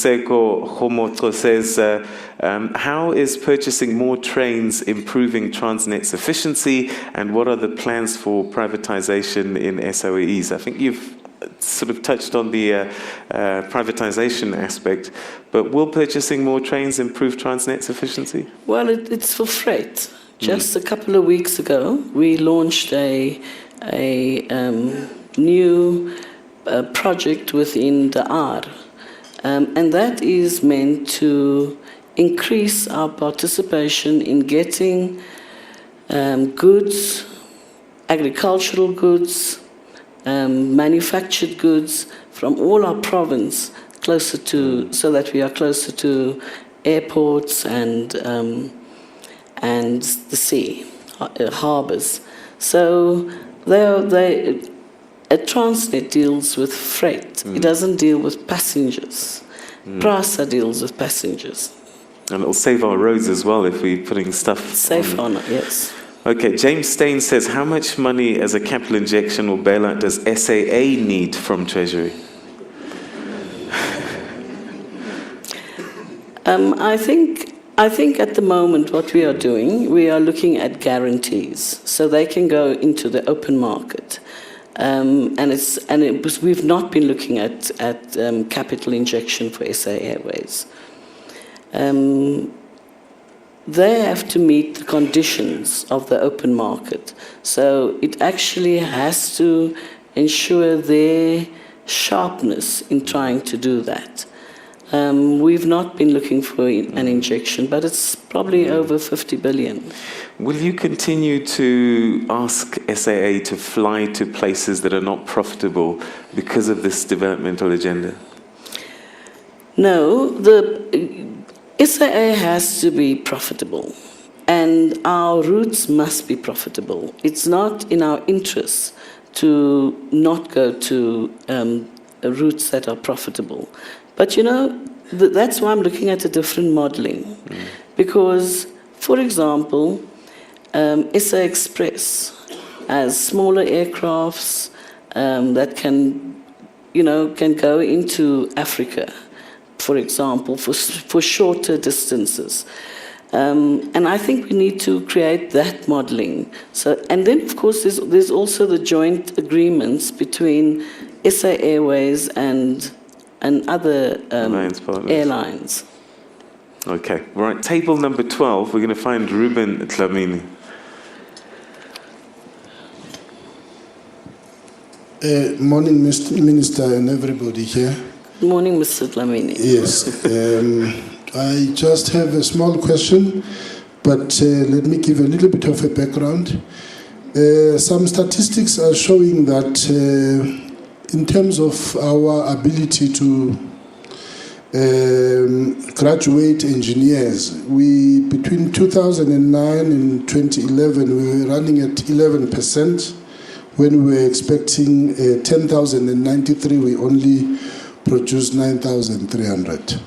Seko Homoto says, how is purchasing more trains improving Transnet's efficiency, and what are the plans for privatization in SOEs? I think you've sort of touched on the privatization aspect, but will purchasing more trains improve Transnet's efficiency? Well, it's for freight. Just a couple of weeks ago, we launched a new project within the R, and that is meant to increase our participation in getting goods, agricultural goods, manufactured goods from all our province closer to, so that we are closer to airports and the sea, harbours. So Transnet deals with freight. It doesn't deal with passengers. PRASA deals with passengers. And it'll save our roads as well if we're putting stuff safe on it, yes. Okay, James Stain says, how much money as a capital injection or bailout does SAA need from Treasury? I think at the moment what we are doing, we are looking at guarantees, so they can go into the open market. We've not been looking at capital injection for SA Airways. They have to meet the conditions of the open market. So it actually has to ensure their sharpness in trying to do that. We've not been looking for an injection, but it's probably over 50 billion. Will you continue to ask SAA to fly to places that are not profitable because of this developmental agenda? No, the SAA has to be profitable, and our routes must be profitable. It's not in our interest to not go to routes that are profitable. But you know, that's why I'm looking at a different modeling. Because, for example, SA Express has smaller aircrafts that can go into Africa, for example, for shorter distances. And I think we need to create that modeling. So, and then, of course, there's also the joint agreements between SA Airways and other airlines. Okay, right. Table number 12, we're going to find Ruben Dlamini. Morning, Mr. Minister, and everybody here. Good morning, Mr. Dlamini. Yes. I just have a small question, but let me give a little bit of a background. Some statistics are showing that in terms of our ability to graduate engineers, between 2009 and 2011, we were running at 11%. When we were expecting 10,093, we only produced 9,300.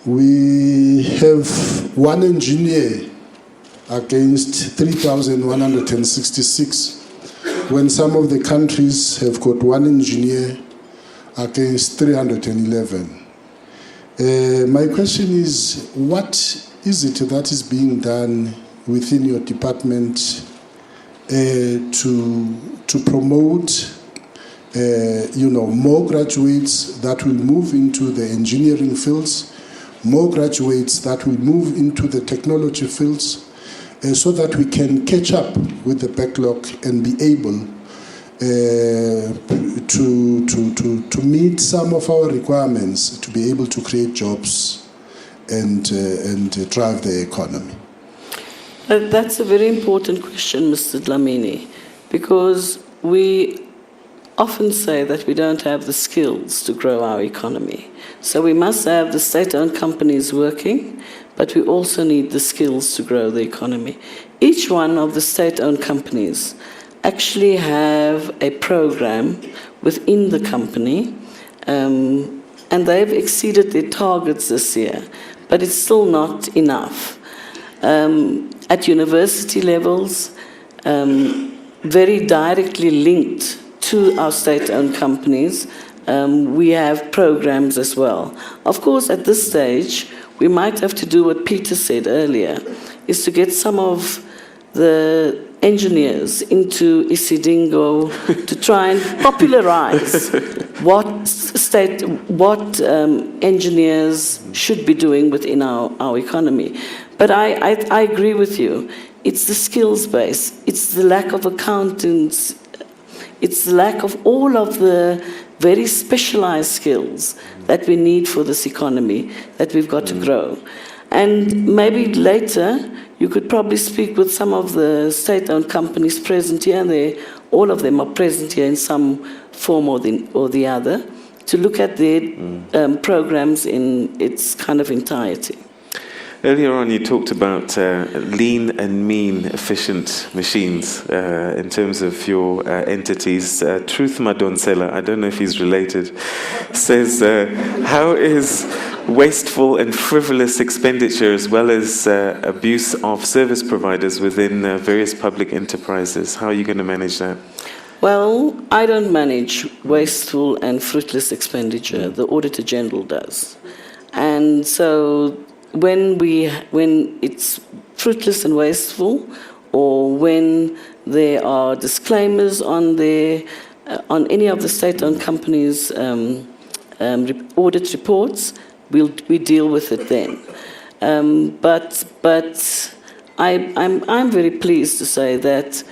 We have one engineer against 3,166, when some of the countries have got one engineer against 311. My question is, what is it that is being done within your department to promote more graduates that will move into the engineering fields, more graduates that will move into the technology fields, so that we can catch up with the backlog and be able to meet some of our requirements to be able to create jobs and drive the economy? That's a very important question, Mr. Dlamini, because we often say that we don't have the skills to grow our economy. So we must have the state-owned companies working, but we also need the skills to grow the economy. Each one of the state-owned companies actually have a program within the company, and they've exceeded their targets this year, but it's still not enough. At university levels, very directly linked to our state-owned companies, We have programs as well. Of course, at this stage, we might have to do what Peter said earlier, is to get some of the engineers into Isidingo to try and popularize what engineers should be doing within our economy. But I agree with you. It's the skills base. It's the lack of accountants. It's the lack of all of the very specialized skills that we need for this economy that we've got to grow. And maybe later, you could probably speak with some of the state-owned companies present here, and all of them are present here in some form or the other, to look at their programs in its kind of entirety. Earlier on, you talked about lean and mean efficient machines in terms of your entities. Truth Madonsela, I don't know if he's related, says, how is wasteful and frivolous expenditure as well as abuse of service providers within various public enterprises? How are you going to manage that? Well, I don't manage wasteful and fruitless expenditure. The Auditor General does. And so when it's fruitless and wasteful, or when there are disclaimers on any of the state-owned companies' audit reports, we deal with it then. But I'm very pleased to say that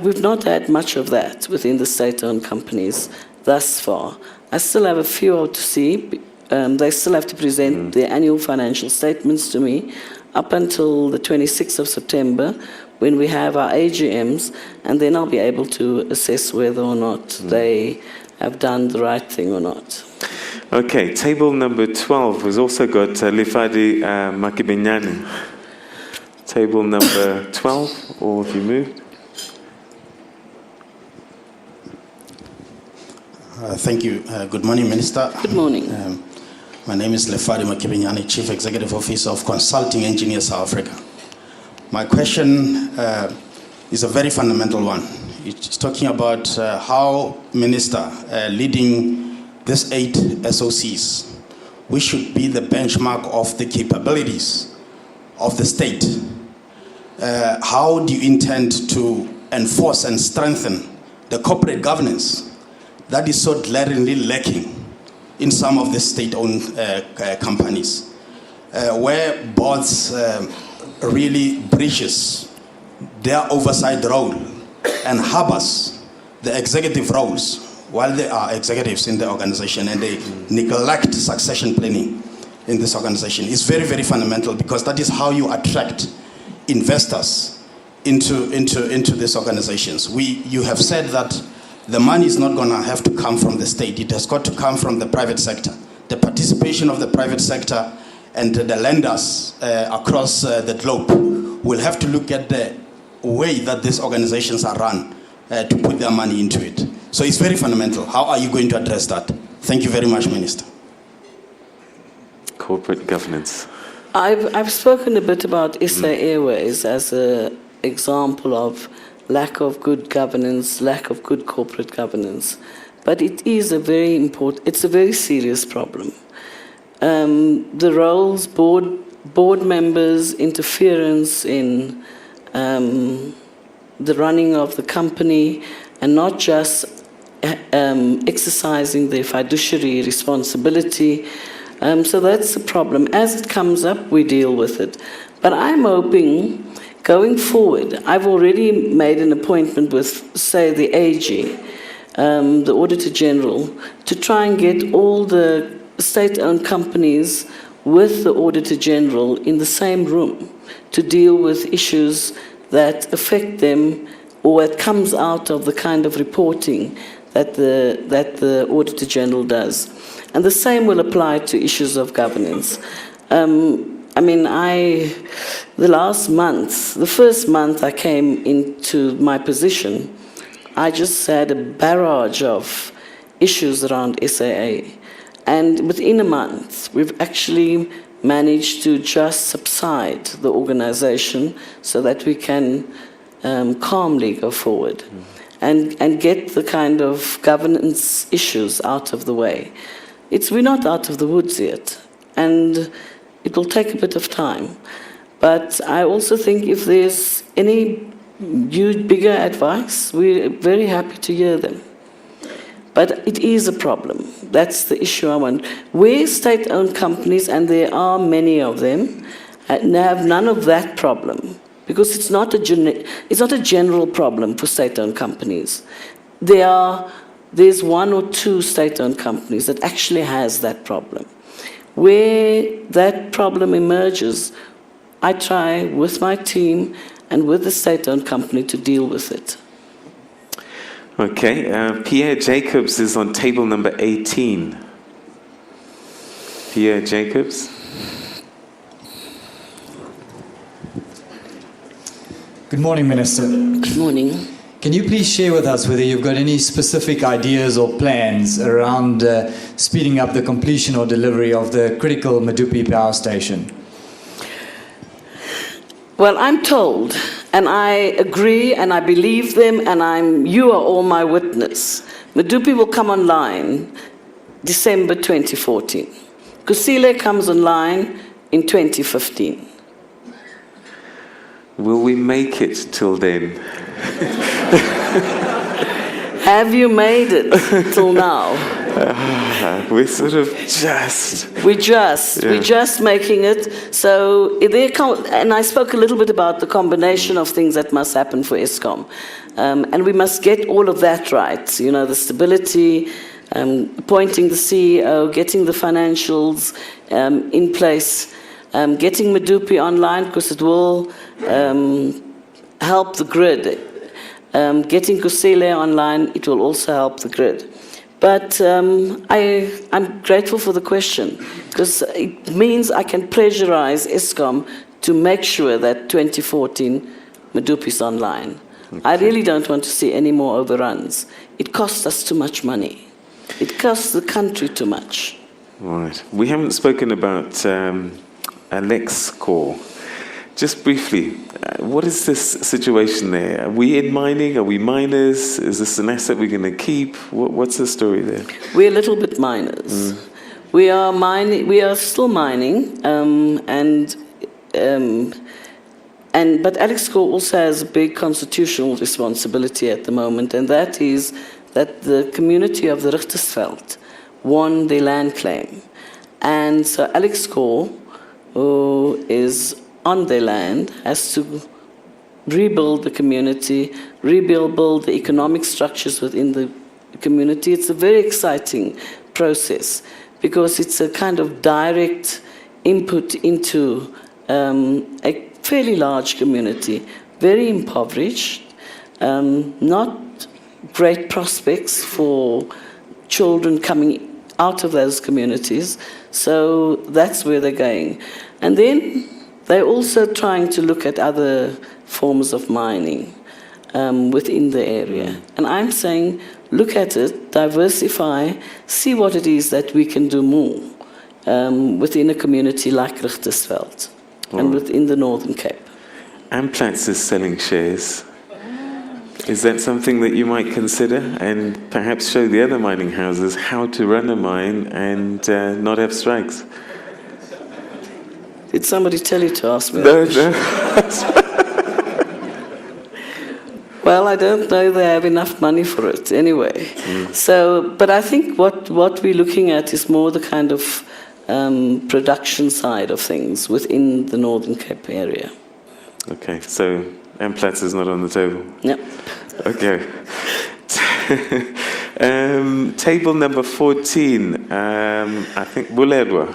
we've not had much of that within the state-owned companies thus far. I still have a few out to see. They still have to present their annual financial statements to me up until the 26th of September, when we have our AGMs, and then I'll be able to assess whether or not they have done the right thing or not. Okay, table number 12 has also got Lefadi Makibenyane. Table number 12, all of you moved. Thank you. Good morning, Minister. Good morning. My name is Lefadi Makibenyane, Chief Executive Officer of Consulting Engineers South Africa. My question is a very fundamental one. It's talking about how, Minister, leading these 8 SOCs, we should be the benchmark of the capabilities of the state. How do you intend to enforce and strengthen the corporate governance that is so glaringly lacking in some of the state-owned companies, where boards really breaches their oversight role and harbors the executive roles while they are executives in the organization, and they neglect succession planning in this organization. It's very, very fundamental, because that is how you attract investors into these organizations. You have said that the money is not going to have to come from the state. It has got to come from the private sector. The participation of the private sector and the lenders across the globe will have to look at the way that these organizations are run to put their money into it. So it's very fundamental. How are you going to address that? Thank you very much, Minister. Corporate governance. I've spoken a bit about SA Airways as an example of lack of good governance, lack of good corporate governance. But it is it's a very serious problem. The roles, board members' interference in the running of the company, and not just exercising their fiduciary responsibility. So that's the problem. As it comes up, we deal with it. But I'm hoping, going forward, I've already made an appointment with, say, the AG, the Auditor General, to try and get all the state-owned companies with the Auditor General in the same room to deal with issues that affect them, or it comes out of the kind of reporting that the Auditor General does. And the same will apply to issues of governance. The last month, the first month I came into my position, I just had a barrage of issues around SAA. And within a month, we've actually managed to just subside the organization so that we can calmly go forward. and get the kind of governance issues out of the way. We're not out of the woods yet, and it will take a bit of time. But I also think if there's any bigger advice, we're very happy to hear them. But it is a problem. That's the issue I want. Where state-owned companies, and there are many of them, have none of that problem, because it's not a general problem for state-owned companies. There's one or two state-owned companies that actually has that problem. Where that problem emerges, I try with my team and with the state-owned company to deal with it. Okay, Pierre Jacobs is on table number 18. Pierre Jacobs. Good morning, Minister. Good morning. Can you please share with us whether you've got any specific ideas or plans around speeding up the completion or delivery of the critical Medupi power station? Well, I'm told, and I agree, and I believe them, and you are all my witness. Medupi will come online December 2014. Kusile comes online in 2015. Will we make it till then? Have you made it till now? We're sort of We're just making it. So and I spoke a little bit about the combination of things that must happen for Eskom. And we must get all of that right. You know, the stability, appointing the CEO, getting the financials in place, getting Medupi online, because it will help the grid. Getting Kusile online, it will also help the grid. But I'm grateful for the question, because it means I can pressurize Eskom to make sure that 2014 Medupi is online. Okay. I really don't want to see any more overruns. It costs us too much money. It costs the country too much. Right. We haven't spoken about Alex Core. Just briefly, what is this situation there? Are we in mining? Are we miners? Is this an asset we're going to keep? What's the story there? We're a little bit miners. We are mining. We are still mining, but Alex Core also has a big constitutional responsibility at the moment, and that is that the community of the Richtersveld won their land claim, and so Alex Core, who is on their land, has to rebuild the community, rebuild the economic structures within the community. It's a very exciting process because it's a kind of direct input into a fairly large community, very impoverished, not great prospects for children coming out of those communities. So that's where they're going. And then they're also trying to look at other forms of mining within the area. And I'm saying, look at it, diversify, see what it is that we can do more within a community like Richtersveld and within the Northern Cape. Amplats is selling shares. Is that something that you might consider, and perhaps show the other mining houses how to run a mine and not have strikes? Did somebody tell you to ask me No, that? Well, I don't know they have enough money for it anyway. So, but I think what we're looking at is more the kind of production side of things within the Northern Cape area. Okay, so Amplats is not on the table? Yep. Okay. Table number 14, I think Buledwa.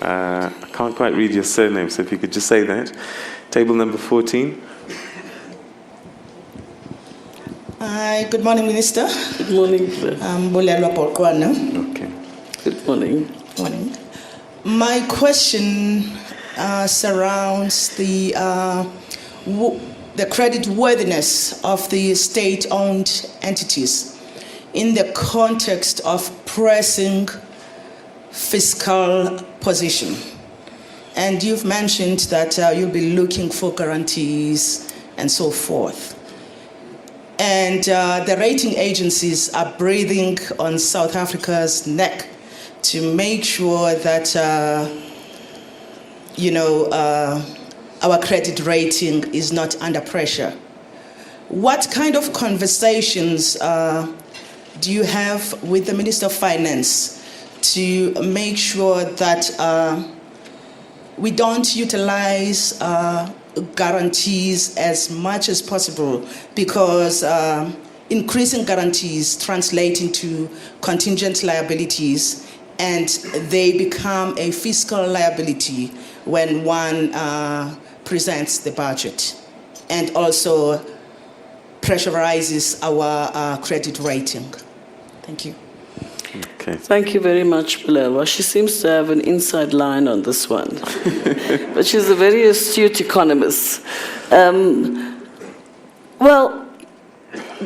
I can't quite read your surname, so if you could just say that. Table number 14. Hi, good morning, Minister. Good morning. Okay. Good morning. Morning. My question surrounds the credit worthiness of the state-owned entities in the context of pressing fiscal position. And you've mentioned that you'll be looking for guarantees and so forth. And the rating agencies are breathing on South Africa's neck to make sure that, our credit rating is not under pressure. What kind of conversations do you have with the Minister of Finance to make sure that we don't utilize guarantees as much as possible, because increasing guarantees translate into contingent liabilities and they become a fiscal liability when one presents the budget, and also pressurizes our credit rating. Thank you. Okay. Thank you very much, Bulelwa. She seems to have an inside line on this one. But she's a very astute economist. Well,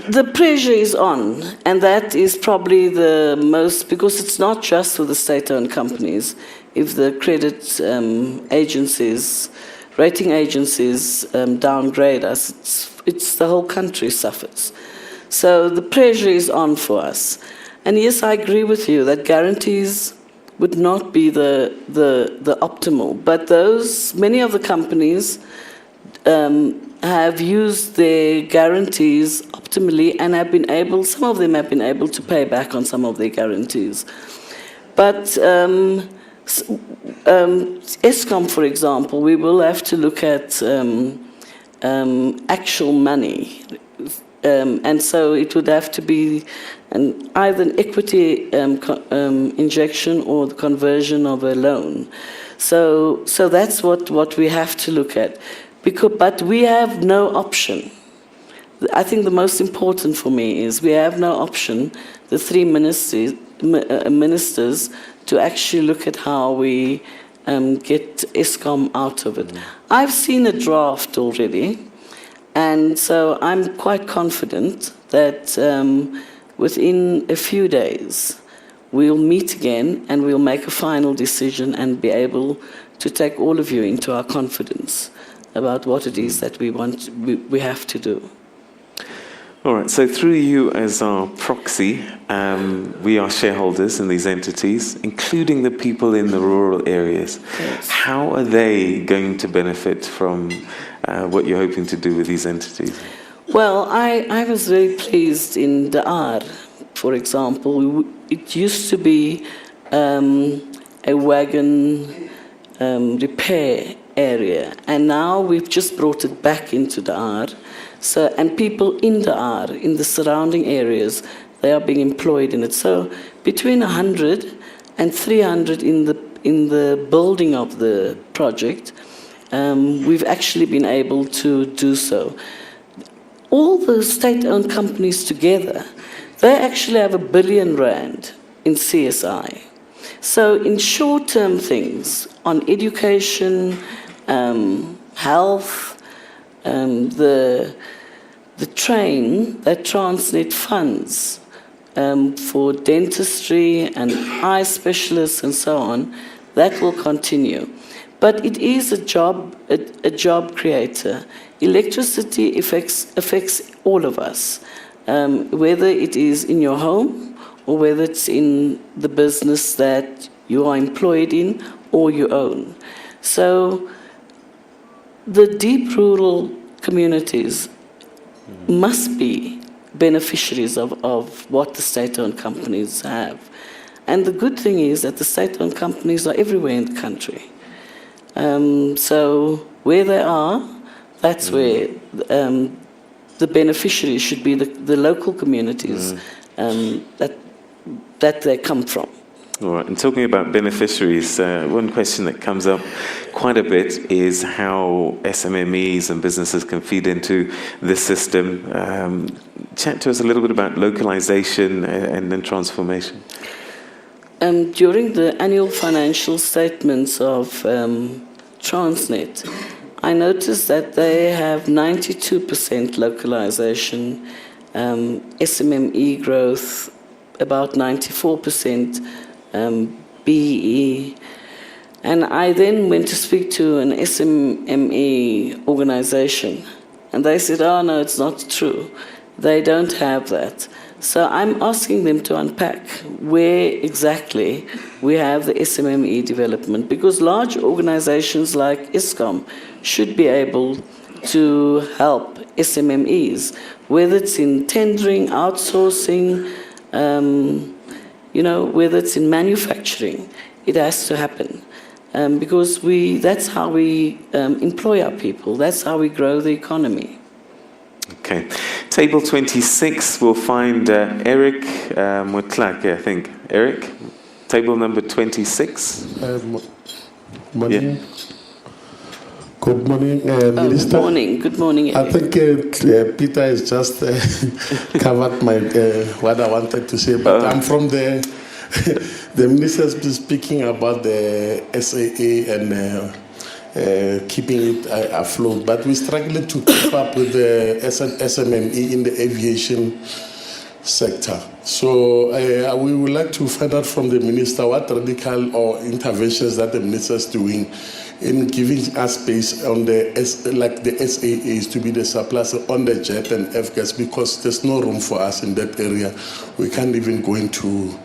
the pressure is on, and that is probably the most, because it's not just for the state-owned companies. If the credit agencies, rating agencies downgrade us, it's the whole country suffers. So the pressure is on for us. And yes, I agree with you that guarantees would not be the optimal. But many of the companies have used their guarantees optimally and some of them have been able to pay back on some of their guarantees. But Eskom, for example, we will have to look at actual money. And so it would have to be either an equity injection or the conversion of a loan. So that's what we have to look at. But we have no option. I think the most important for me is we have no option, the three ministers, to actually look at how we get Eskom out of it. I've seen a draft already. And so I'm quite confident that within a few days, we'll meet again and we'll make a final decision and be able to take all of you into our confidence about what it is that we have to do. All right, so through you as our proxy, we are shareholders in these entities, including the people in the rural areas. Yes. How are they going to benefit from what you're hoping to do with these entities? Well, I was very pleased in the R, for example. It used to be a wagon repair area, and now we've just brought it back into the R. So, and people in the R, in the surrounding areas, they are being employed in it. So between 100 and 300 in the building of the project, we've actually been able to do so. All the state-owned companies together, they actually have R1 billion in CSI. So in short-term things, on education, health, the train that Transnet funds for dentistry and eye specialists and so on, that will continue. But it is a job creator. Electricity affects all of us, whether it is in your home or whether it's in the business that you are employed in or you own. So the deep rural communities must be beneficiaries of what the state-owned companies have. And the good thing is that the state-owned companies are everywhere in the country. So where they are, that's where the beneficiaries should be the local communities that they come from. All right, and talking about beneficiaries, one question that comes up quite a bit is how SMMEs and businesses can feed into this system. Chat to us a little bit about localization and then transformation. During the annual financial statements of Transnet, I noticed that they have 92% localization, SMME growth about 94%, BE. And I then went to speak to an SMME organization, and they said, oh no, it's not true. They don't have that. So I'm asking them to unpack where exactly we have the SMME development, because large organizations like ISCOM should be able to help SMMEs, whether it's in tendering, outsourcing, whether it's in manufacturing. It has to happen. Because that's how we employ our people. That's how we grow the economy. Okay. Table 26, we'll find Eric Mutlake, I think. Eric, table number 26. Morning. Yeah. Good morning, Minister. Good morning, Eric. I think Peter has just covered what I wanted to say, but I'm from the Minister's been speaking about the SAA and keeping it afloat, but we're struggling to keep up with the SMME in the aviation sector. So we would like to find out from the Minister what radical or interventions that the Minister is doing in giving us space on the SAAs to be the suppliers on the jet and F-gas, because there's no room for us in that area. We can't even go into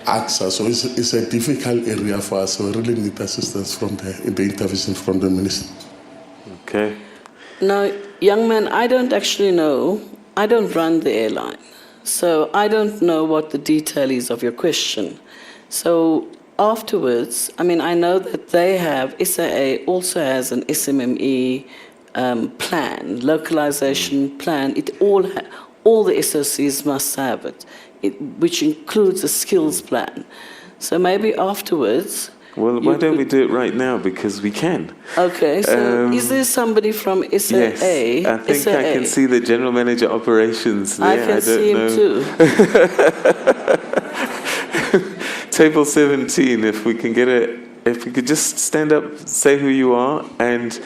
AXA, so it's a difficult area for us. So we really need assistance from the intervention from the Minister. Okay. Now, young man, I don't actually know. I don't run the airline, so I don't know what the detail is of your question. So afterwards, I know that SAA also has an SMME plan, localization plan. All the SOCs must have it, which includes a skills plan. So maybe afterwards... Well, why don't we do it right now? Because we can. Okay, so is there somebody from SAA? Yes, I think SAA? I can see the General Manager Operations there. I can see him too. Table 17, if we could just stand up, say who you are, and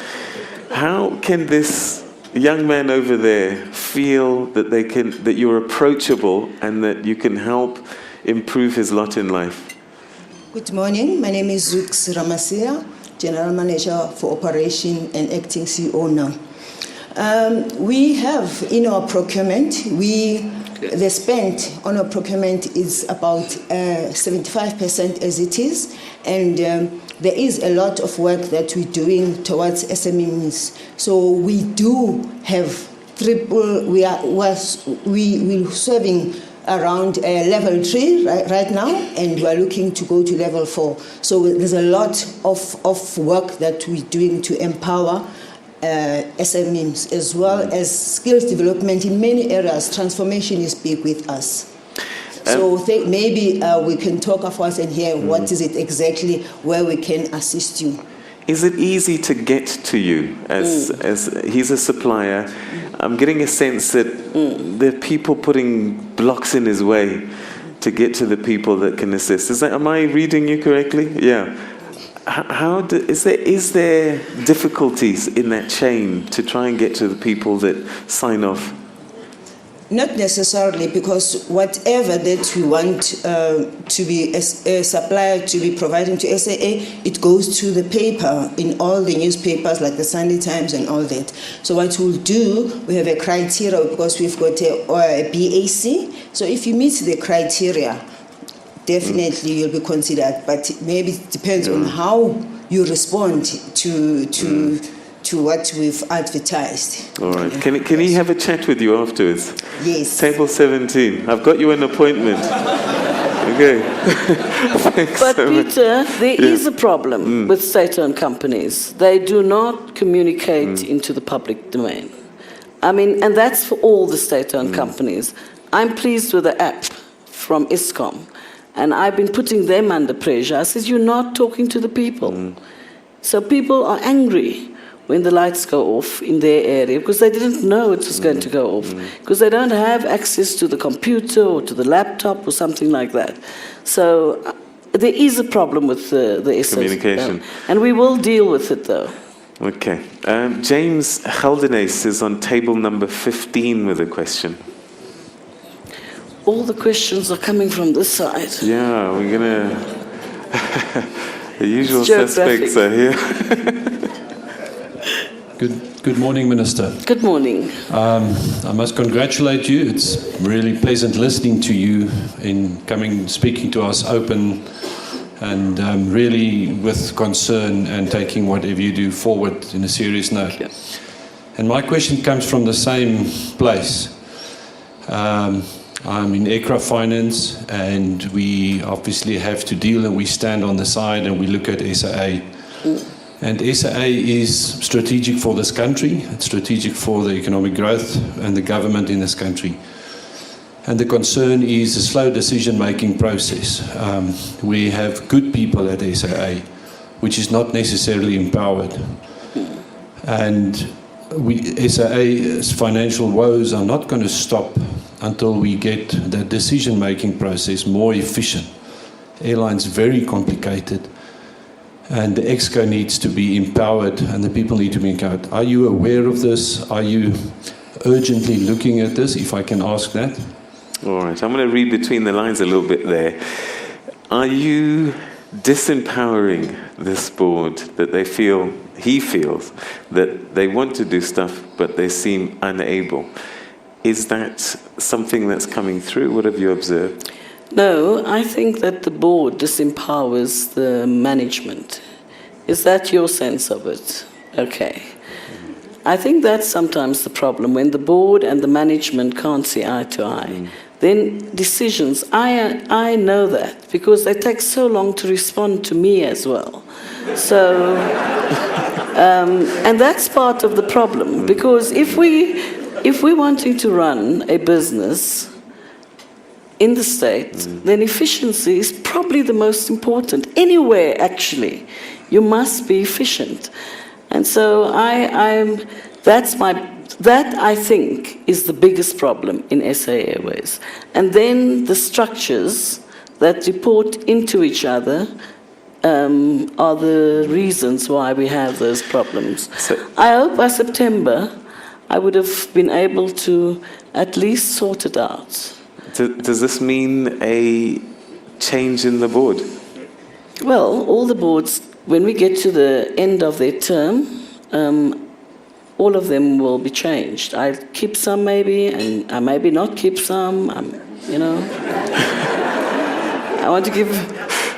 how can this young man over there feel that you're approachable and that you can help improve his lot in life? Good morning. My name is Zux Ramasia, General Manager for Operation and Acting CEO now. We have in our procurement, the spend on our procurement is about 75% as it is, and there is a lot of work that we're doing towards SMEs. So we do have we're serving around level 3 right now, and we're looking to go to level 4. So there's a lot of work that we're doing to empower SMEs, as well as skills development in many areas. Transformation is big with us. So maybe we can talk afterwards and hear what is it exactly where we can assist you. Is it easy to get to you as he's a supplier? I'm getting a sense that there are people putting blocks in his way to get to the people that can assist. Am I reading you correctly? Yeah. Is there difficulties in that chain to try and get to the people that sign off? Not necessarily, because whatever that we want to be a supplier to be providing to SAA, it goes to the paper in all the newspapers like the Sunday Times and all that. So what we'll do, we have a criteria because we've got a BAC. So if you meet the criteria, definitely you'll be considered. But maybe it depends on how you respond to what we've advertised. All right. Can he have a chat with you afterwards? Yes. Table 17. I've got you an appointment. Okay. Thanks But so much. Peter, there is a problem with state-owned companies. They do not communicate into the public domain. And that's for all the state-owned companies. I'm pleased with the app from ISCOM, and I've been putting them under pressure. I said, you're not talking to the people. So people are angry when the lights go off in their area, because they didn't know it was going to go off, because they don't have access to the computer or to the laptop or something like that. So there is a problem with the communication. And we will deal with it, though. Okay. James Geldenes is on table number 15 with a question. All the questions are coming from this side. Yeah, we're going to... The usual suspects are here. Good morning, Minister. Good morning. I must congratulate you. It's really pleasant listening to you in speaking to us open and really with concern and taking whatever you do forward in a serious note. And my question comes from the same place. I'm in aircraft finance, and we obviously have to deal, and we stand on the side and we look at SAA. And SAA is strategic for this country, it's strategic for the economic growth and the government in this country. And the concern is a slow decision-making process. We have good people at SAA, which is not necessarily empowered. And SAA's financial woes are not going to stop until we get the decision-making process more efficient. Airlines very complicated, and the EXCO needs to be empowered, and the people need to be empowered. Are you aware of this? Are you urgently looking at this, if I can ask that? All right, I'm going to read between the lines a little bit there. Are you disempowering this board that he feels that they want to do stuff, but they seem unable? Is that something that's coming through? What have you observed? No, I think that the board disempowers the management. Is that your sense of it? Okay. I think that's sometimes the problem, when the board and the management can't see eye to eye. Then decisions, I know that, because they take so long to respond to me as well. So, and that's part of the problem, because if we're wanting to run a business in the state, then efficiency is probably the most important. Anywhere, actually, you must be efficient. And so that I think is the biggest problem in SA Airways. And then the structures that report into each other are the reasons why we have those problems. I hope by September I would have been able to at least sort it out. Does this mean a change in the board? Well, all the boards, when we get to the end of their term, all of them will be changed. I'll keep some maybe, and I maybe not keep some, I want to give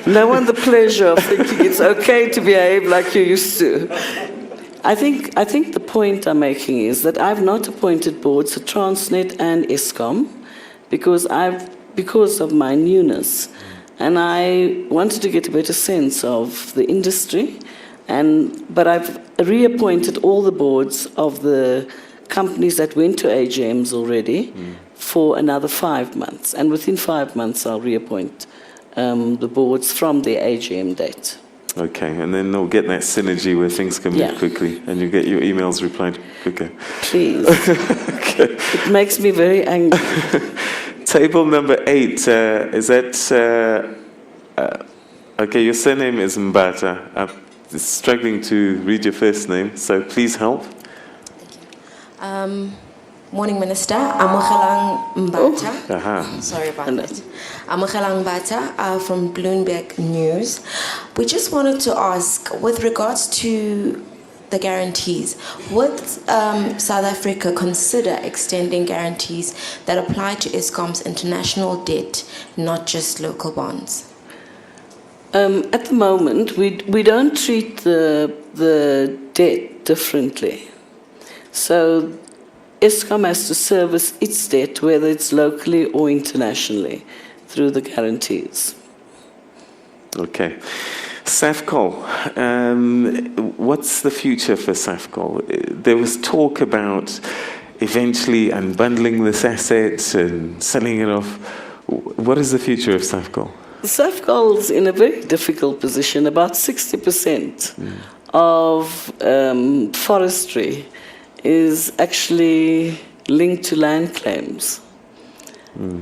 no one the pleasure of thinking it's okay to behave like you used to. I think the point I'm making is that I've not appointed boards for Transnet and Eskom because of my newness, and I wanted to get a better sense of the industry. But I've reappointed all the boards of the companies that went to AGMs already for another 5 months. And within 5 months, I'll reappoint the boards from their AGM date. Okay, and then they'll get that synergy where things can move quickly, and you get your emails replied quicker. Please. Okay. It makes me very angry. Table number 8, is that... okay, your surname is Mbata. I'm struggling to read your first name, so please help. Morning, Minister. Amogelang Mbata. Sorry about that. Amogelang Mbata from Bloomberg News. We just wanted to ask, with regards to the guarantees, would South Africa consider extending guarantees that apply to Eskom's international debt, not just local bonds? At the moment, we don't treat the debt differently. So Eskom has to service its debt, whether it's locally or internationally, through the guarantees. Okay. SAFCOL, what's the future for SAFCOL? There was talk about eventually unbundling this asset and selling it off. What is the future of SAFCOL? SAFCOL's in a very difficult position. About 60% of forestry is actually linked to land claims.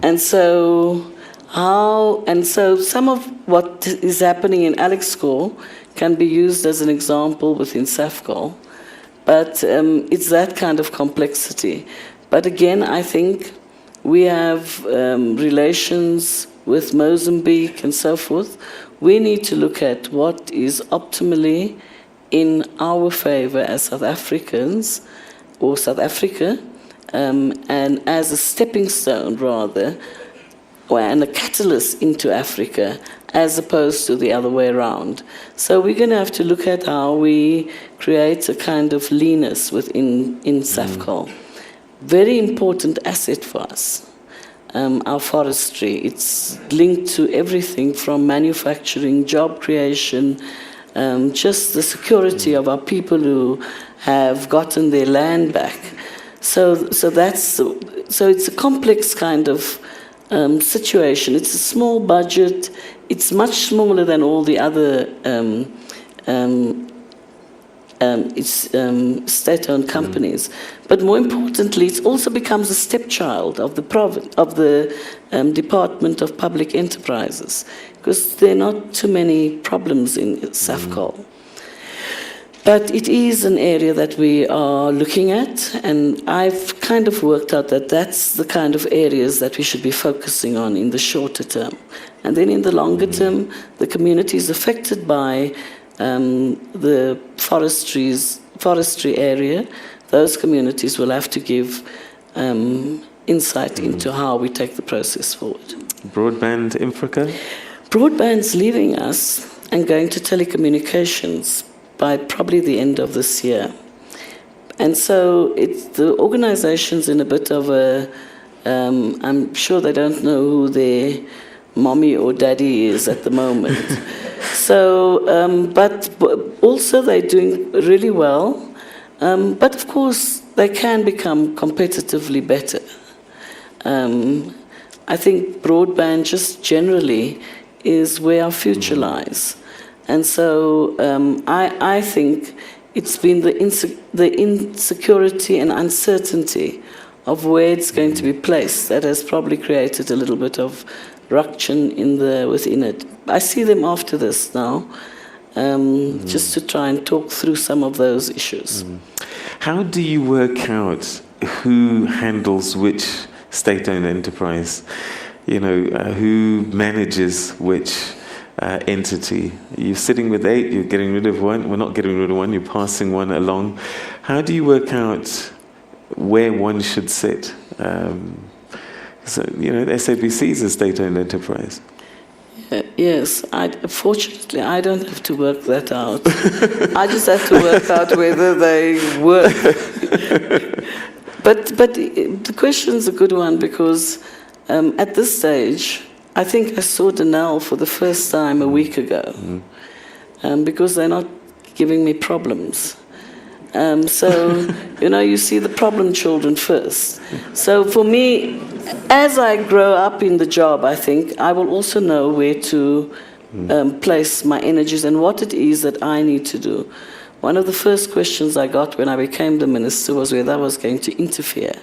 And so some of what is happening in Alexco can be used as an example within SAFCOL, but it's that kind of complexity. But again, I think we have relations with Mozambique and so forth. We need to look at what is optimally in our favor as South Africans, or South Africa, and as a stepping stone, rather, and a catalyst into Africa, as opposed to the other way around. So we're going to have to look at how we create a kind of leanness within SAFCOL. Very important asset for us. Our forestry, it's linked to everything from manufacturing, job creation, just the security of our people who have gotten their land back. So it's a complex kind of situation. It's a small budget. It's much smaller than all the other state-owned companies. But more importantly, it also becomes a stepchild of the Department of Public Enterprises, because there are not too many problems in SAFCOL. But it is an area that we are looking at, and I've kind of worked out that that's the kind of areas that we should be focusing on in the shorter term. And then in the longer term, the communities affected by the forestry area, those communities will have to give insight into how we take the process forward. Broadband infra? Broadband's leaving us and going to telecommunications by probably the end of this year. And so the organization's in a bit of a, I'm sure they don't know who their mommy or daddy is at the moment. So, but also they're doing really well. But of course, they can become competitively better. I think broadband just generally is where our future lies. And so I think it's been the insecurity and uncertainty of where it's going to be placed that has probably created a little bit of ruction within it. I see them after this now, just to try and talk through some of those issues. How do you work out who handles which state-owned enterprise? You know, who manages which entity? You're sitting with 8, you're getting rid of one. We're not getting rid of one, you're passing one along. How do you work out where one should sit? So, you know, the SABC is a state-owned enterprise. Yes, fortunately, I don't have to work that out. I just have to work out whether they work. But the question's a good one, because at this stage, I think I saw Danelle for the first time a week ago, because they're not giving me problems. So, you know, you see the problem children first. So for me, as I grow up in the job, I think I will also know where to place my energies and what it is that I need to do. One of the first questions I got when I became the minister was whether I was going to interfere.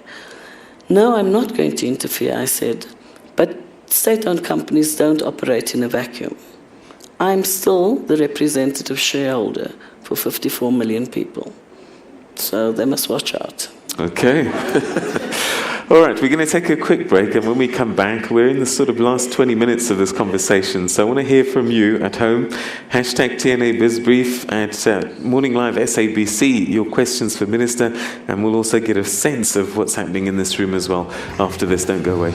No, I'm not going to interfere, I said. But state-owned companies don't operate in a vacuum. I'm still the representative shareholder for 54 million people. So they must watch out. Okay. All right, we're going to take a quick break, and when we come back, we're in the sort of last 20 minutes of this conversation. So I want to hear from you at home. Hashtag TNA BizBrief at Morning Live SABC, your questions for Minister, and we'll also get a sense of what's happening in this room as well after this. Don't go away.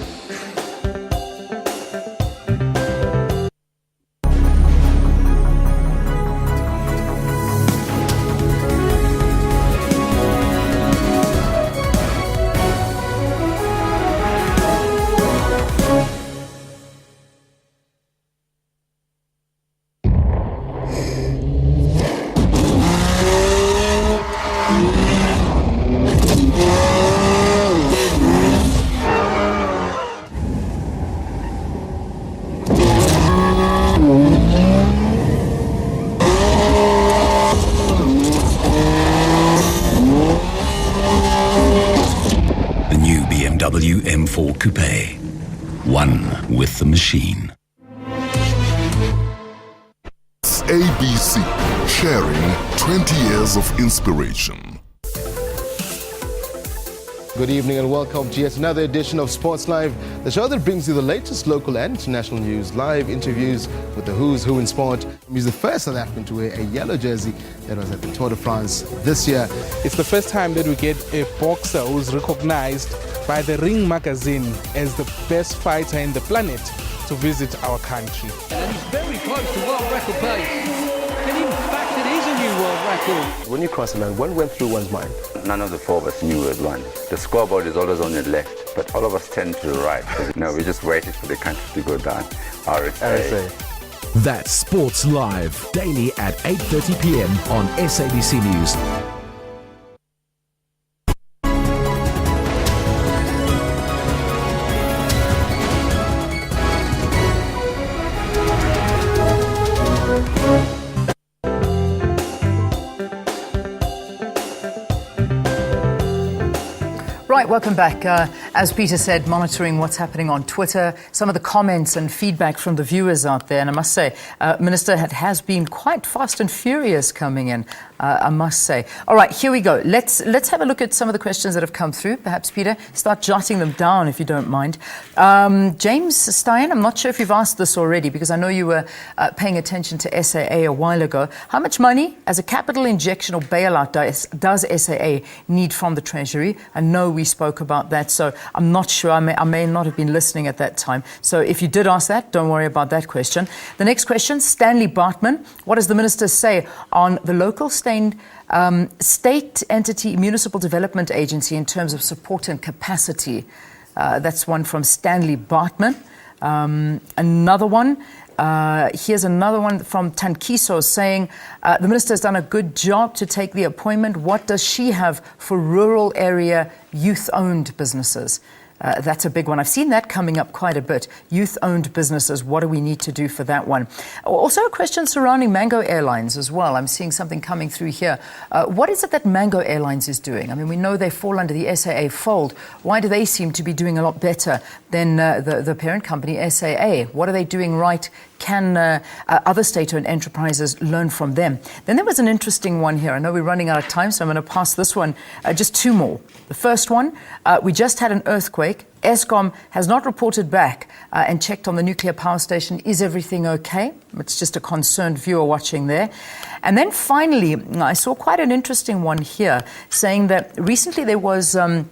M4 Coupe. One with the machine. SABC, sharing 20 years of inspiration. Good evening and welcome to yet another edition of Sports Live, the show that brings you the latest local and international news, live interviews with the who's who in sport. He's the first South African to wear a yellow jersey that was at the Tour de France this year. It's the first time that we get a boxer who's recognized by the Ring magazine as the best fighter in the planet to visit our country. And he's very close to world record pace. And in fact, it is a new world record. When you cross a line, what went through one's mind? None of the four of us knew who had won. The scoreboard is always on the left, but all of us tend to the right. No, we just waited for the country to go down. RSA. That's Sports Live, daily at 8:30 p.m. on SABC News. Right, welcome back. As Peter said, monitoring what's happening on Twitter, some of the comments and feedback from the viewers out there. And I must say, Minister has been quite fast and furious coming in, I must say. All right, here we go. Let's have a look at some of the questions that have come through. Perhaps, Peter, start jotting them down if you don't mind. James Stein, I'm not sure if you've asked this already because I know you were paying attention to SAA a while ago. How much money as a capital injection or bailout does SAA need from the Treasury? I know we spoke about that, so I'm not sure. I may not have been listening at that time. So if you did ask that, don't worry about that question. The next question, Stanley Bartman. What does the Minister say on the local state entity municipal development agency in terms of support and capacity? That's one from Stanley Bartman. Another one. Here's another one from Tankiso saying, the Minister has done a good job to take the appointment. What does she have for rural area youth-owned businesses? That's a big one. I've seen that coming up quite a bit. Youth-owned businesses, what do we need to do for that one? Also a question surrounding Mango Airlines as well. I'm seeing something coming through here. What is it that Mango Airlines is doing? I mean, we know they fall under the SAA fold. Why do they seem to be doing a lot better than the parent company, SAA? What are they doing right? Can other state-owned enterprises learn from them? Then there was an interesting one here. I know we're running out of time, so I'm going to pass this one. Just two more. The first one, we just had an earthquake. Eskom has not reported back and checked on the nuclear power station. Is everything okay? It's just a concerned viewer watching there. And then finally, I saw quite an interesting one here saying that recently there was a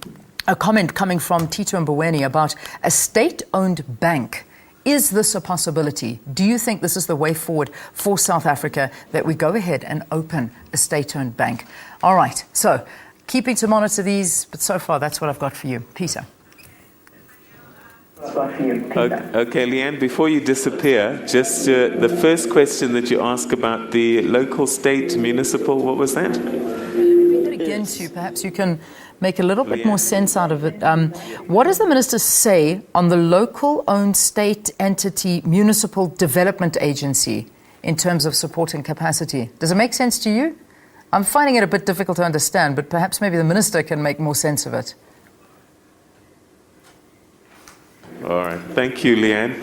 comment coming from Tito Mboweni about a state-owned bank. Is this a possibility? Do you think this is the way forward for South Africa, that we go ahead and open a state-owned bank? All right, so keeping to monitor these, but so far that's what I've got for you. Peter. Okay, Leanne, before you disappear, just the first question that you asked about the local, state, municipal, what was that? Read it again, Sue. Perhaps you can make a little bit more sense out of it. What does the Minister say on the local-owned state entity municipal development agency in terms of support and capacity? Does it make sense to you? I'm finding it a bit difficult to understand, but perhaps maybe the Minister can make more sense of it. All right. Thank you, Leanne.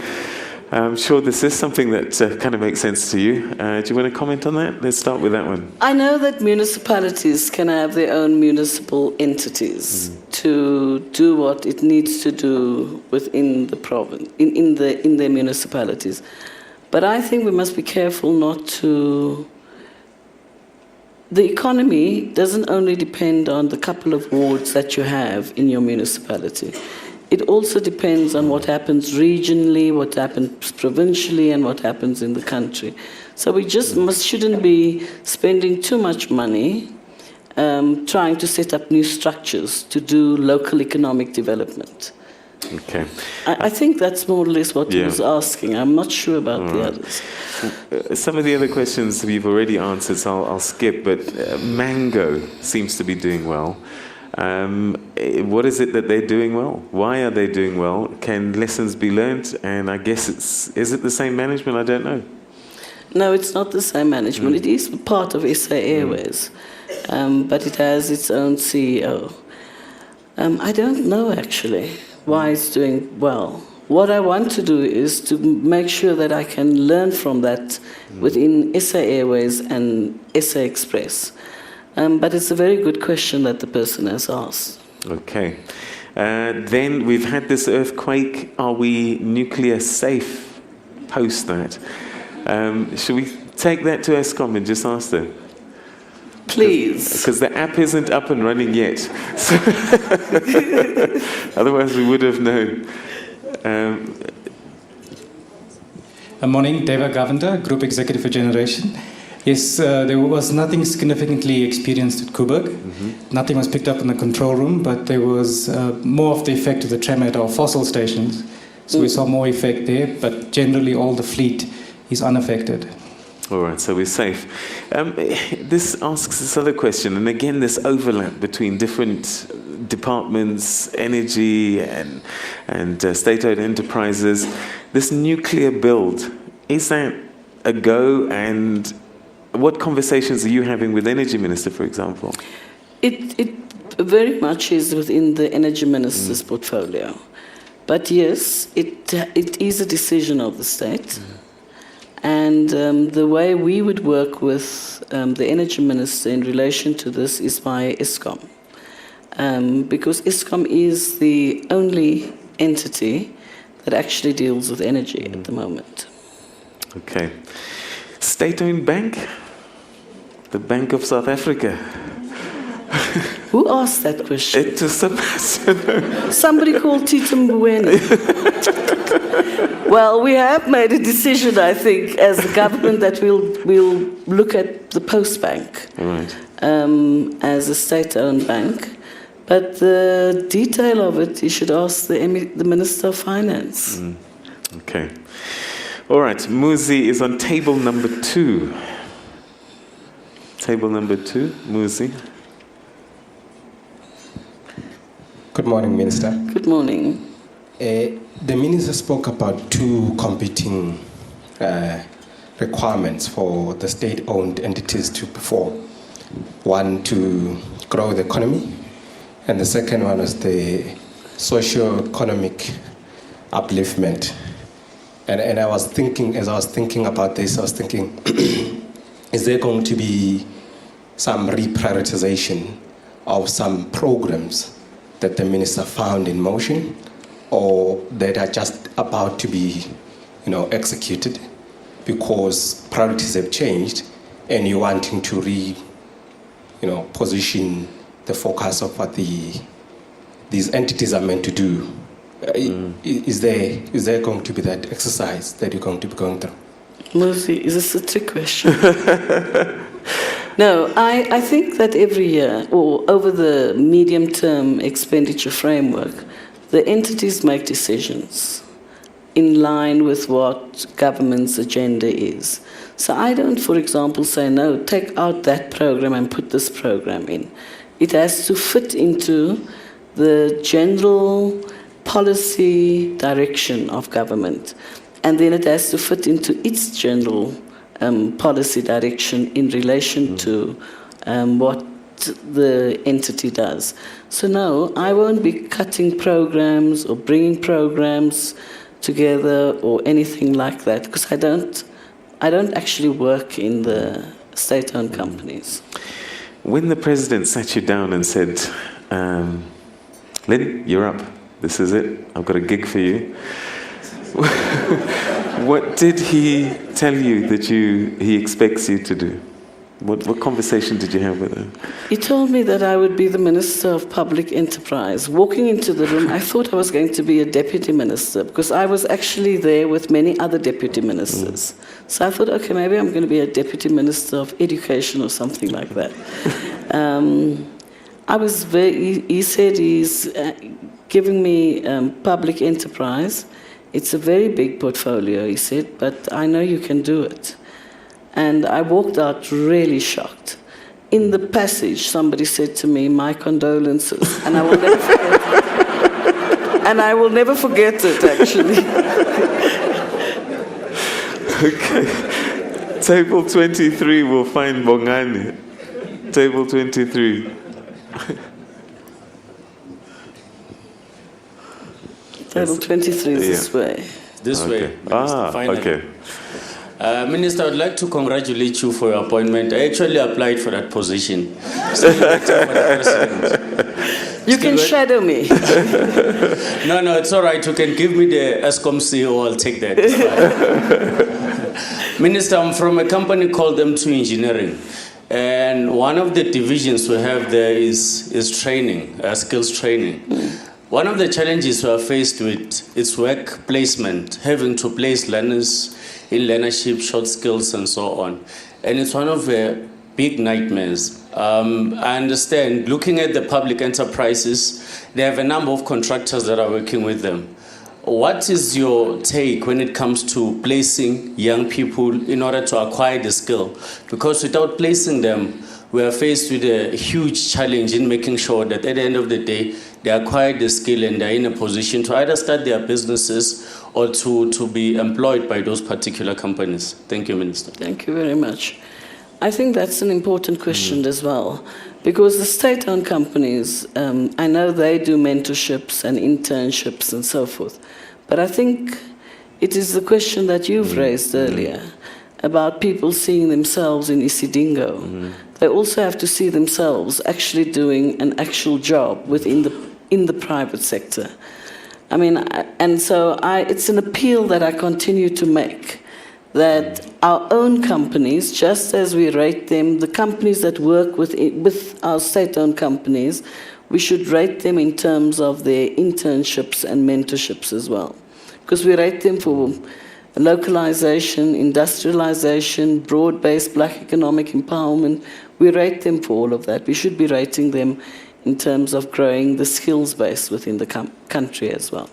I'm sure this is something that kind of makes sense to you. Do you want to comment on that? Let's start with that one. I know that municipalities can have their own municipal entities to do what it needs to do within the province, in their municipalities. But I think we must be careful not to... The economy doesn't only depend on the couple of wards that you have in your municipality. It also depends on what happens regionally, what happens provincially, and what happens in the country. So we just shouldn't be spending too much money trying to set up new structures to do local economic development. Okay. I think that's more or less what he was asking. I'm not sure about the others. Some of the other questions we've already answered, so I'll skip, but Mango seems to be doing well. What is it that they're doing well? Why are they doing well? Can lessons be learned? And I guess is it the same management? I don't know. No, it's not the same management. It is part of SA Airways, but it has its own CEO. I don't know, actually, why it's doing well. What I want to do is to make sure that I can learn from that within SA Airways and SA Express. But it's a very good question that the person has asked. Okay. Then we've had this earthquake. Are we nuclear safe post that? Should we take that to ESCOM and just ask them? Please. Because the app isn't up and running yet. So otherwise we would have known. Good morning, Deva Govender, Group Executive for Generation. Yes, there was nothing significantly experienced at Coburg. Nothing was picked up in the control room, but there was more of the effect of the tremor at our fossil stations. So we saw more effect there, but generally all the fleet is unaffected. All right, so we're safe. This asks this other question, and again, this overlap between different departments, energy and state-owned enterprises. This nuclear build, is that a go? And what conversations are you having with Energy Minister, for example? It very much is within the Energy Minister's portfolio. But yes, it is a decision of the state. And the way we would work with the Energy Minister in relation to this is via ESCOM. Because ESCOM is the only entity that actually deals with energy at the moment. Okay. State-owned bank? The Bank of South Africa. Who asked that question? It was somebody called Tito Mbuweni. Well, we have made a decision, I think, as a government that we'll look at the Post Bank as a state-owned bank. But the detail of it, you should ask the Minister of Finance. Okay. All right. Muzi is on table number 2. Table number 2, Muzi. Good morning, Minister. Good morning. The Minister spoke about 2 competing requirements for the state-owned entities to perform. One, to grow the economy, and the second one was the socio-economic upliftment. And I was thinking, as I was thinking about this, I was thinking, is there going to be some reprioritization of some programs that the minister found in motion, or that are just about to be, executed because priorities have changed, and you're wanting to position the focus of what these entities are meant to do? Is there going to be that exercise that you're going to be going through? Muzi, is this a trick question? No, I think that every year, or over the medium-term expenditure framework, the entities make decisions in line with what government's agenda is. So I don't, for example, say, no, take out that program and put this program in. It has to fit into the general policy direction of government. And then it has to fit into its general policy direction in relation to what the entity does. So no, I won't be cutting programs or bringing programs together or anything like that, because I don't actually work in the state-owned companies. When the president sat you down and said, Lynn, you're up. This is it. I've got a gig for you. What did he tell you that he expects you to do? What conversation did you have with him? He told me that I would be the Minister of Public Enterprise. Walking into the room, I thought I was going to be a deputy minister, because I was actually there with many other deputy ministers. So I thought, okay, maybe I'm going to be a deputy minister of education or something like that. He said he's giving me public enterprise. It's a very big portfolio, he said, but I know you can do it. And I walked out really shocked. In the passage, somebody said to me, my condolences. And I will never forget it. And I will never forget it, actually. Okay. Table 23 will find Bongani. Table 23. Table 23 is this way. This way. Minister, finally. Okay. Minister, I would like to congratulate you for your appointment. I actually applied for that position. You can shadow me. No, it's all right. You can give me the ESCOM CEO. I'll take that. It's fine. Minister, I'm from a company called M2 Engineering. And one of the divisions we have there is training, skills training. One of the challenges we are faced with is work placement, having to place learners in learnership, short skills, and so on. And it's one of the big nightmares. I understand, looking at the public enterprises, they have a number of contractors that are working with them. What is your take when it comes to placing young people in order to acquire the skill? Because without placing them, we are faced with a huge challenge in making sure that at the end of the day, they acquire the skill and they're in a position to either start their businesses or to be employed by those particular companies. Thank you, Minister. Thank you very much. I think that's an important question as well, because the state-owned companies, I know they do mentorships and internships and so forth, but I think it is the question that you've raised earlier about people seeing themselves in Isidingo. They also have to see themselves actually doing an actual job in the private sector. I mean, and so it's an appeal that I continue to make, that our own companies, just as we rate them, the companies that work with our state-owned companies, we should rate them in terms of their internships and mentorships as well. Because we rate them for localization, industrialization, broad-based black economic empowerment. We rate them for all of that. We should be rating them in terms of growing the skills base within the country as well.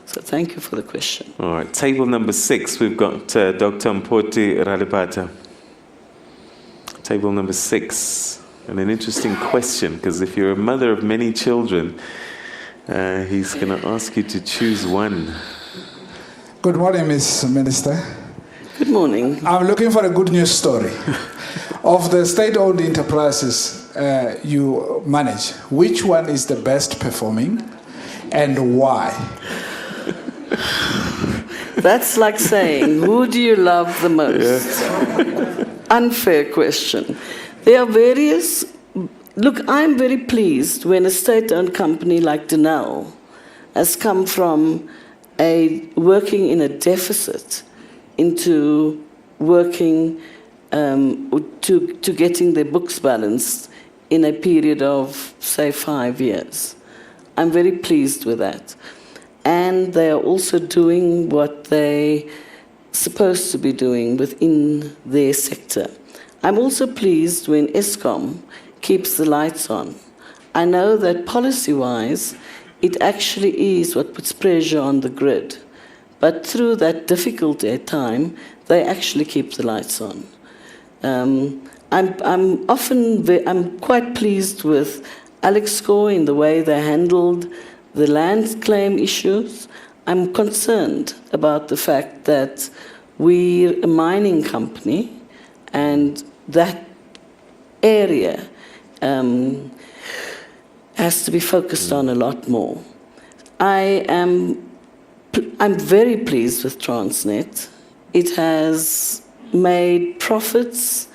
So thank you for the question. All right, table number 6, we've got Dr. Mpoti Radipata. Table number 6, and an interesting question, because if you're a mother of many children, he's going to ask you to choose one. Good morning, Ms. Minister. Good morning. I'm looking for a good news story. Of the state-owned enterprises you manage, which one is the best performing and why? That's like saying, who do you love the most? Yeah. Unfair question. There are various... Look, I'm very pleased when a state-owned company like Denel has come from working in a deficit into working to getting their books balanced in a period of, say, 5 years. I'm very pleased with that. And they are also doing what they're supposed to be doing within their sector. I'm also pleased when ESCOM keeps the lights on. I know that policy-wise, it actually is what puts pressure on the grid. But through that difficult time, they actually keep the lights on. I'm quite pleased with Alex Gore in the way they handled the land claim issues. I'm concerned about the fact that we're a mining company and that area has to be focused on a lot more. I'm very pleased with Transnet. It has made profits.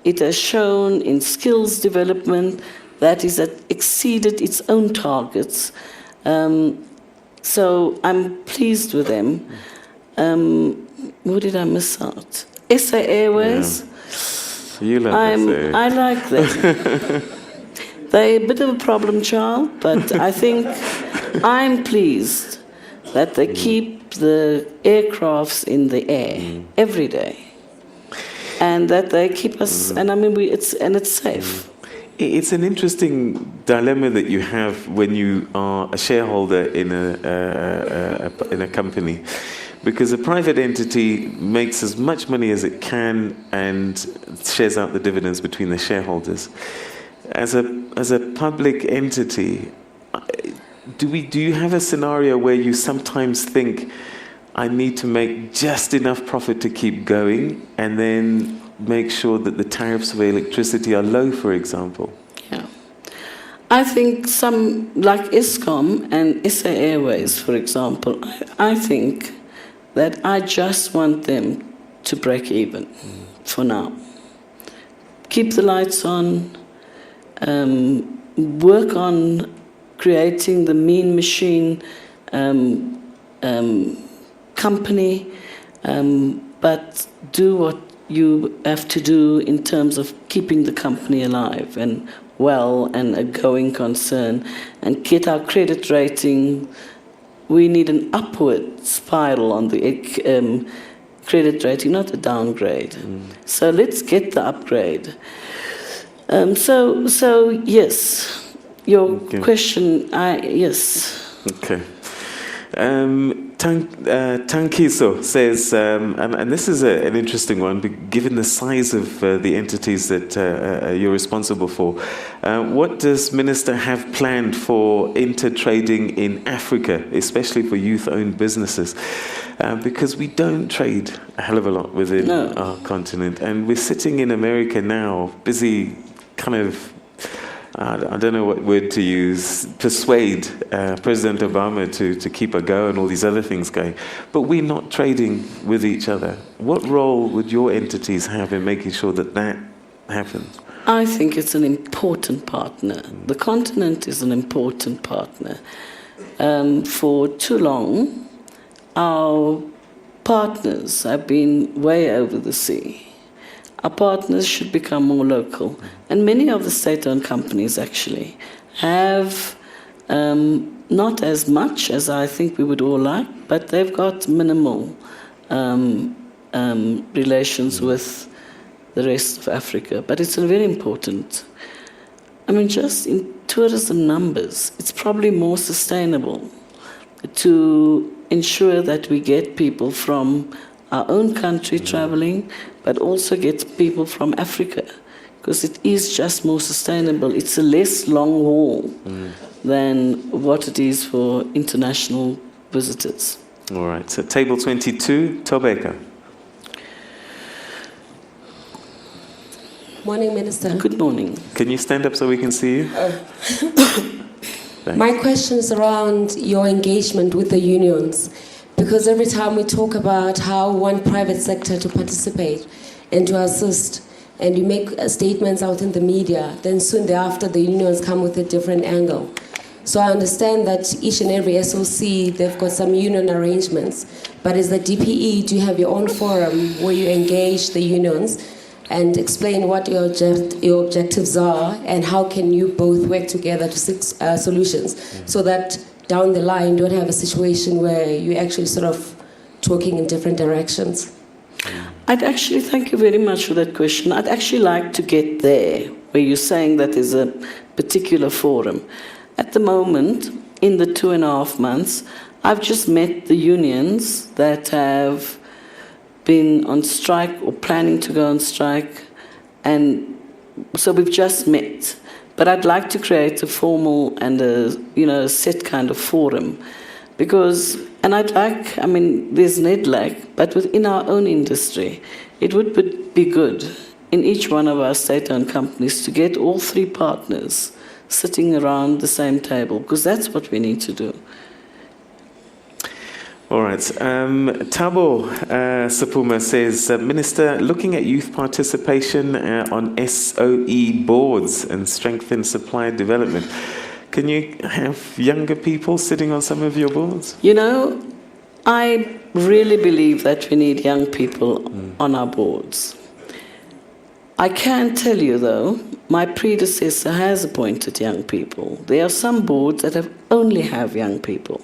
It has shown in skills development that it has exceeded its own targets. So I'm pleased with them. What did I miss out? SA Airways. Yeah. You like SA. I like them. They're a bit of a problem child, but I think I'm pleased that they keep the aircrafts in the air every day, and that they keep us. And I mean, it's safe. It's an interesting dilemma that you have when you are a shareholder in a company, because a private entity makes as much money as it can and shares out the dividends between the shareholders. As a public entity, do you have a scenario where you sometimes think, I need to make just enough profit to keep going, and then make sure that the tariffs of electricity are low, for example? Yeah. I think some, like ESCOM and SA Airways, for example, I think that I just want them to break even for now. Keep the lights on, work on creating the mean machine company, but do what you have to do in terms of keeping the company alive and well and a going concern, and get our credit rating. We need an upward spiral on the credit rating, not a downgrade. So let's get the upgrade. So yes, your question, yes. Okay. Tankiso says, and this is an interesting one, given the size of the entities that you're responsible for, what does Minister have planned for inter-trading in Africa, especially for youth-owned businesses? Because we don't trade a hell of a lot within our continent, and we're sitting in America now, busy kind of, I don't know what word to use, persuade President Obama to keep a go and all these other things going. But we're not trading with each other. What role would your entities have in making sure that that happens? I think it's an important partner. The continent is an important partner. For too long, our partners have been way over the sea. Our partners should become more local. And many of the state-owned companies actually have not as much as I think we would all like, but they've got minimal relations with the rest of Africa. But it's very important. I mean, just in tourism numbers, it's probably more sustainable to ensure that we get people from our own country traveling, but also get people from Africa, because it is just more sustainable. It's a less long haul than what it is for international visitors. All right, so table 22, Tobeka. Morning, Minister. Good morning. Can you stand up so we can see you? My question is around your engagement with the unions. Because every time we talk about how we want private sector to participate and to assist, and you make statements out in the media, then soon thereafter the unions come with a different angle. So I understand that each and every SOC, they've got some union arrangements. But as the DPE, do you have your own forum where you engage the unions and explain what your objectives are, and how can you both work together to seek solutions, so that down the line, don't have a situation where you're actually sort of talking in different directions? I'd actually, thank you very much for that question. I'd actually like to get there, where you're saying that there's a particular forum. At the moment, in the 2.5 months, I've just met the unions that have been on strike or planning to go on strike, and so we've just met. But I'd like to create a formal and a set kind of forum, because, and I'd like, I mean, there's NEDLAC, but within our own industry, it would be good in each one of our state-owned companies to get all three partners sitting around the same table, because that's what we need to do. All right. Tabo Sapuma says, Minister, looking at youth participation on SOE boards and strengthen supply development, can you have younger people sitting on some of your boards? You know, I really believe that we need young people on our boards. I can tell you, though, my predecessor has appointed young people. There are some boards that only have young people.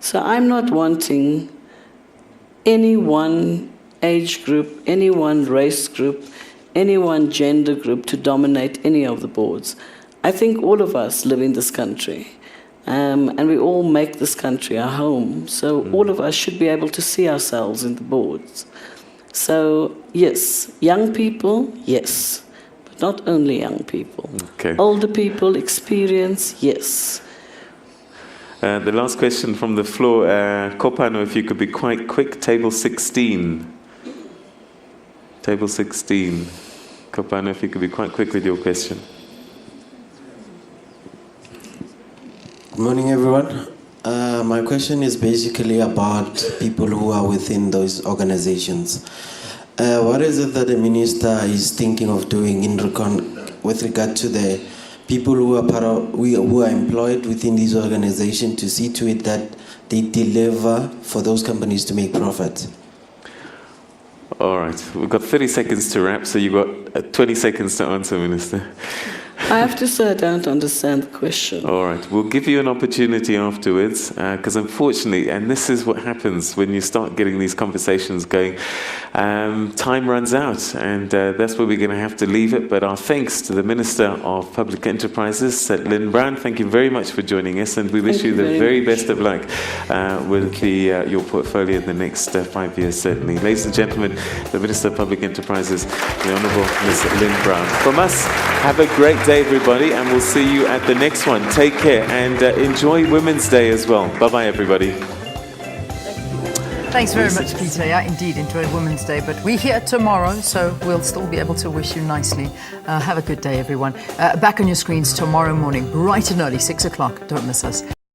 So I'm not wanting any one age group, any one race group, any one gender group to dominate any of the boards. I think all of us live in this country, and we all make this country our home. So all of us should be able to see ourselves in the boards. So yes, young people, yes, but not only young people. Okay. Older people, experience, yes. The last question from the floor, Kopano, if you could be quite quick, table 16. Table 16. Kopano, if you could be quite quick with your question. Good morning, everyone. My question is basically about people who are within those organizations. What is it that the minister is thinking of doing with regard to the people who are who are employed within these organizations to see to it that they deliver for those companies to make profit. All right, we've got 30 seconds to wrap, so you've got 20 seconds to answer, Minister. I have to say I don't understand the question. All right, we'll give you an opportunity afterwards, because unfortunately, and this is what happens when you start getting these conversations going, time runs out, and that's where we're going to have to leave it. But our thanks to the Minister of Public Enterprises, Lynn Brown. Thank you very much for joining us, and we wish you the very best of luck with your portfolio in the next 5 years, certainly. Ladies and gentlemen, the Minister of Public Enterprises, the Honourable Ms. Lynn Brown. From us, have a great day, everybody, and we'll see you at the next one. Take care and enjoy Women's Day as well. Bye-bye, everybody. Thanks very much, Peter. Yeah, indeed, enjoy Women's Day. But we're here tomorrow, so we'll still be able to wish you nicely. Have a good day, everyone. Back on your screens tomorrow morning, bright and early, 6 o'clock. Don't miss us.